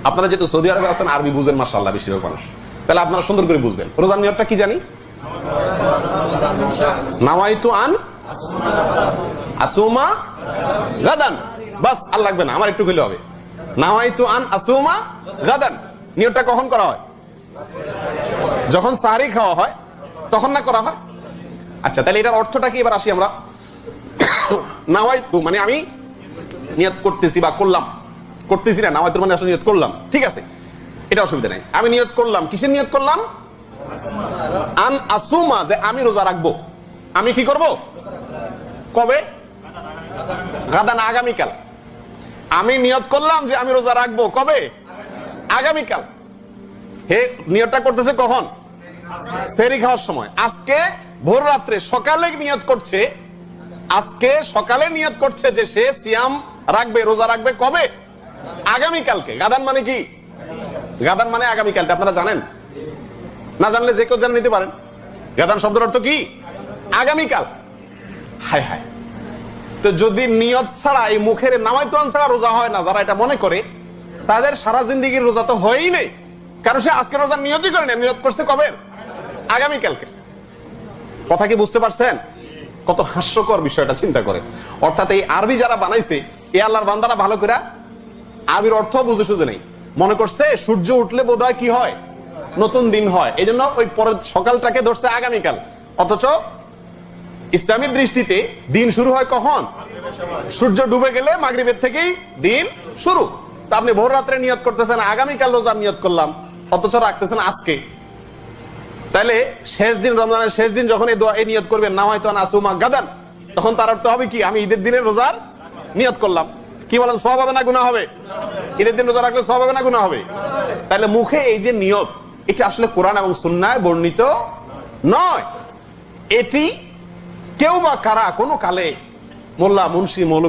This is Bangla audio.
আপনারা যেহেতু সৌদি আরবে আছেন, আরবি বুঝেন মাশাআল্লাহ বেশিরভাগ মানুষ, তাহলে আপনারা সুন্দর করে বুঝবেন রোজার নিয়তটা কি জানি? নাওয়াইতু আন আসুমা গাদান, বাস আর লাগবে না, আমার একটু কইলে হবে। নাওয়াইতু আন আসুমা গাদান, নিয়তটা কখন করা হয়? যখন সাহরি খাওয়া হয় তখন না করা হয়? আচ্ছা, তাহলে এটার অর্থটা কি? এবার আসি আমরা। নাওয়াইতু মানে আমি নিয়ত করতেছি বা করলাম, করতেছি না, নাওয়াইতু মানে আসলে নিয়ত করলাম, ঠিক আছে, এটা অসুবিধা নাই। আমি নিয়ত করলাম, কিসের নিয়ত করলাম? আন আসুমা, যে আমি রোজা রাখবো। আমি কি করব? কবে? গাদান, আগামীকাল। আমি নিয়ত করলাম যে আমি রোজা রাখবো, কবে? আগামীকাল। হে নিয়তটা করতেছে কখন? সেহরি খাওয়ার সময়। আজকে ভোর রাত্রে সকালে নিয়ত করছে, আজকে সকালে নিয়ত করছে যে সে সিয়াম রাখবে, রোজা রাখবে, কবে? আগামীকালকে। গাদান মানে কি? গাদান মানে আগামীকালটা আপনারা জানেন? না জানলে যে কেউ জান নিতে পারেন। গাদান শব্দের অর্থ কি? আগামীকাল। হায় হায়, তো যদি নিয়ত ছাড়া, এই মুখের নামাইতু আন ছাড়া রোজা হয় না, যারা এটা মনে করে তাদের সারা জিন্দেগির রোজা তো হয়ই নেই, কারণ সে আজকে রোজার নিয়তই করে না, নিয়ত করছে কবে? আগামীকালকে। কথা কি বুঝতে পারছেন? কত হাস্যকর বিষয়টা চিন্তা করে। অর্থাৎ এই আরবি যারা বানাইছে, এই আল্লাহর বান্দারা ভালো করে আরবির অর্থ বুঝে সুঝে নেই, মনে করছে সূর্য উঠলে বোধহয় কি হয়? নতুন দিন হয়, এই জন্য ওই পরের সকালটাকে ধরছে আগামীকাল। অথচ ইসলামী দৃষ্টিতে দিন শুরু হয় কখন? সূর্য ডুবে গেলে মাগরিবের থেকেই দিন শুরু। তা আপনি ভোর রাত্রে নিয়ত করতেছেন আগামীকাল রোজার নিয়ত করলাম, অথচ রাখতেছেন আজকে। তাহলে শেষ দিন, রমজানের শেষ দিন যখন এই নিয়ত করবেন নাওয়াইতু আন আসুমা গাদান, তখন তার অর্থ হবে কি? আমি ঈদের দিনে রোজার নিয়ত করলাম। কি বলেন, সওয়াব হবে না গুনাহ হবে? ঈদের দিন রোজা রাখলে সওয়াব হবে না গুনাহ হবে? তাহলে মুখে এই যে নিয়ত, এটা আসলে কোরআন এবং সুন্নাহয় বর্ণিত নয়। এটি কেউ বা কারা কোনো কালে মোল্লা, মুন্সি, মৌলবী